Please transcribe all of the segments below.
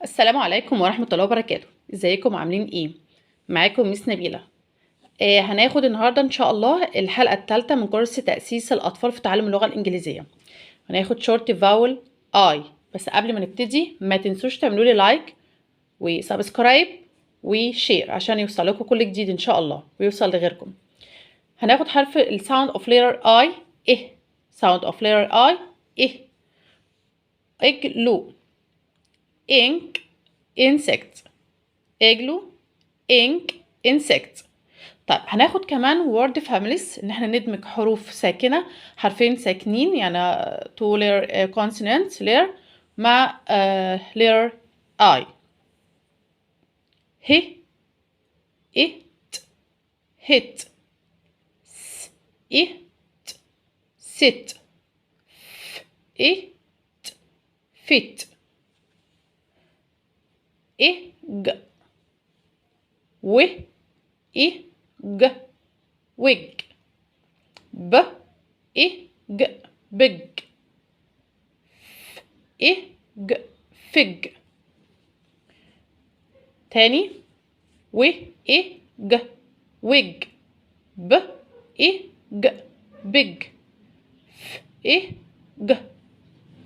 السلام عليكم ورحمة الله وبركاته. ازيكم عاملين ايه؟ معاكم ميس نبيلة. هناخد النهاردة ان شاء الله الحلقة الثالثة من كورس تأسيس الأطفال في تعلم اللغة الإنجليزية. هناخد شورت فاول اي. بس قبل ما نبتدي ما تنسوش تعملوا لي لايك وسبسكرايب وشير عشان يوصل لكم كل جديد ان شاء الله ويوصل لغيركم. هناخد حرف الساوند اوف ليتر اي. ايه ساوند اوف ليتر اي. ايه اجلو ink insect اجلو ink insect. طيب هناخد كمان word families ان احنا ندمج حروف ساكنة، حرفين ساكنين يعني two letter consonants letter مع letter I. ه it hit s it sit f it fit ج و ج wig ب ج big ج fig. تاني و ج wig ب ج big ج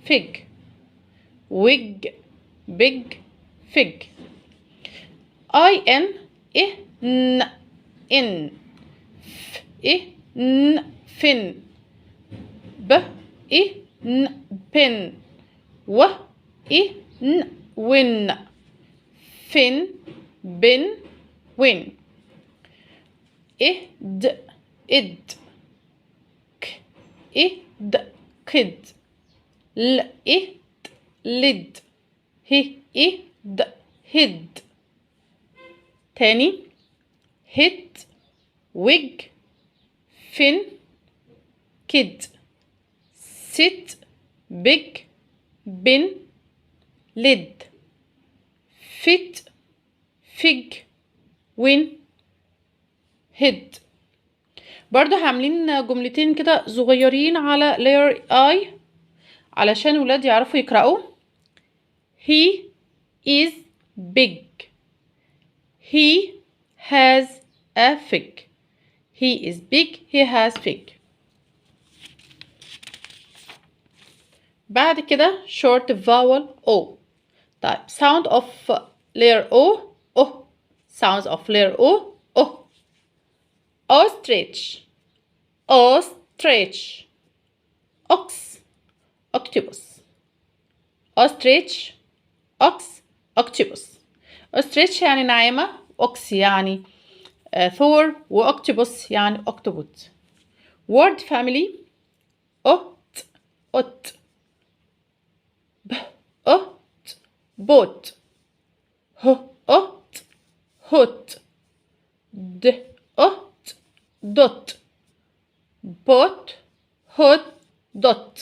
fig wig big fig. in n in f n fin ب n pin و n win fin bin win id id k id kid l id lid ه id hid. تاني hit wig fin kid sit big bin lid fit fig win head. برضو عاملين جملتين كده صغيرين على layer I علشان ولاد يعرفوا يقرأوا. he is big he has a fig he is big he has fig. بعد كده short vowel O. طيب sound of letter O O sounds of letter O O ostrich ostrich ox octopus ostrich ox octopus. ostrich يعني نعامة ox يعني ثور واوكتوبوس يعني اكتوبوت. word family ot ot ب ot boat ه ot hot d ot dot bot hot dot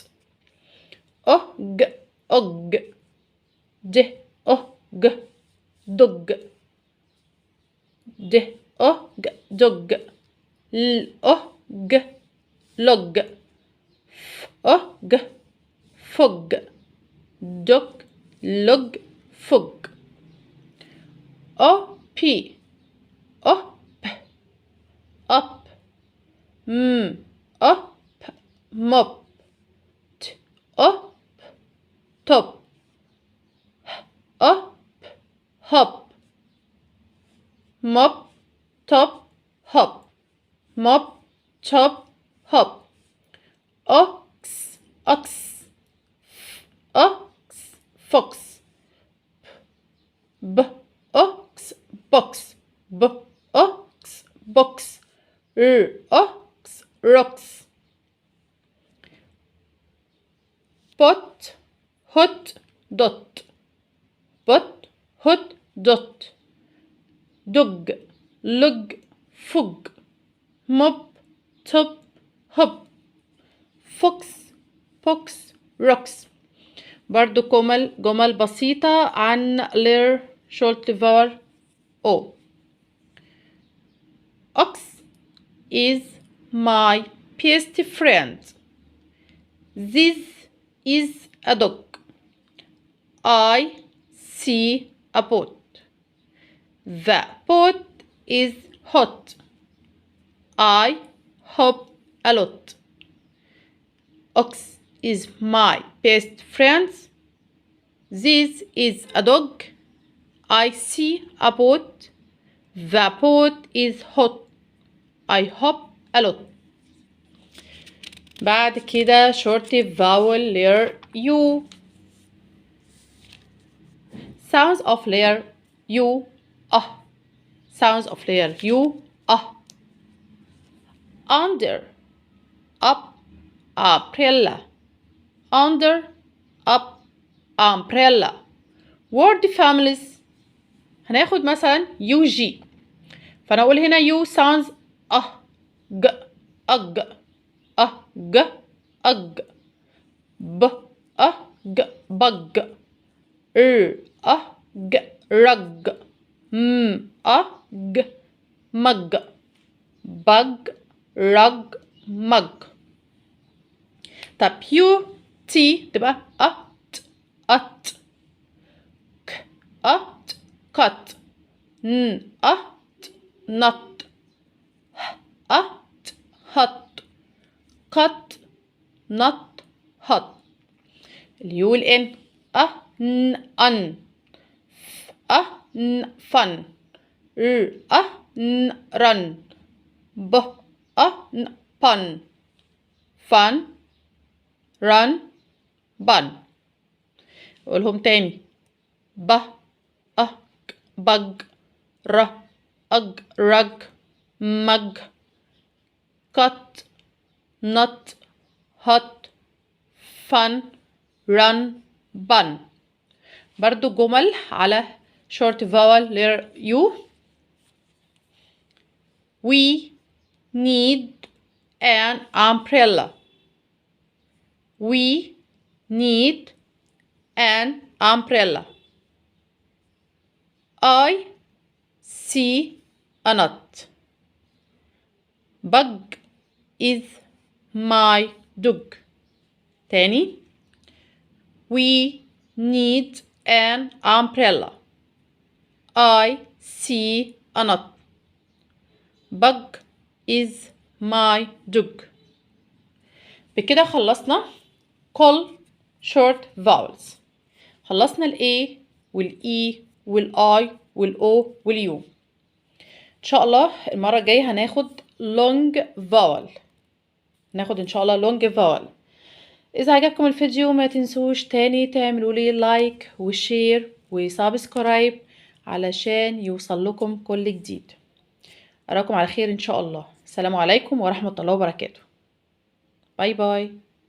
og og d og dog d og dog l og log f og fog dog log fog. op op up up mop t up top up hop mop top hop mop top hop. ox ox ox fox b ox box b ox box r ox rocks. pot hot dot pot hot dot dog lug fug mop top hop fox fox rocks. برضو جمل بسيطة عن letter short vowel O. ox is my best friend this is a dog I see a boat. The boat is hot. I hop a lot. Ox is my best friend. This is a dog. I see a boat. The boat is hot. I hop a lot. بعد كده short vowel letter U. Sounds of letter U. Sounds of letter U. Under, up, umbrella. Under, up, umbrella. Word families هناخد مثلا UG، فانا اقول هنا U sounds ج أج ج أج ب ج بج ج رج ج مج بج رج مج. طب يو تي تبقى أت كت نط هط قط نط هط. اليو الان أن فن رن بن فن رن بن. قولهم تاني بج أج رج مج قط نط هط فن رن بن. برضو جمل على short vowel letter U. We need an umbrella. We need an umbrella. I see a nut. Bug is my dog. تاني. We need an umbrella. I see a nut. Bug is my dog. بكده خلصنا كل short vowels. خلصنا ال A وال E وال I وال O وال U. إن شاء الله المرة الجاية هناخد long vowel. هناخد إن شاء الله long vowel. إذا عجبكم الفيديو ما تنسوش تاني تعملوا لي لايك وشير وسابسكرايب علشان يوصل لكم كل جديد. أراكم على خير إن شاء الله. السلام عليكم ورحمة الله وبركاته. باي باي.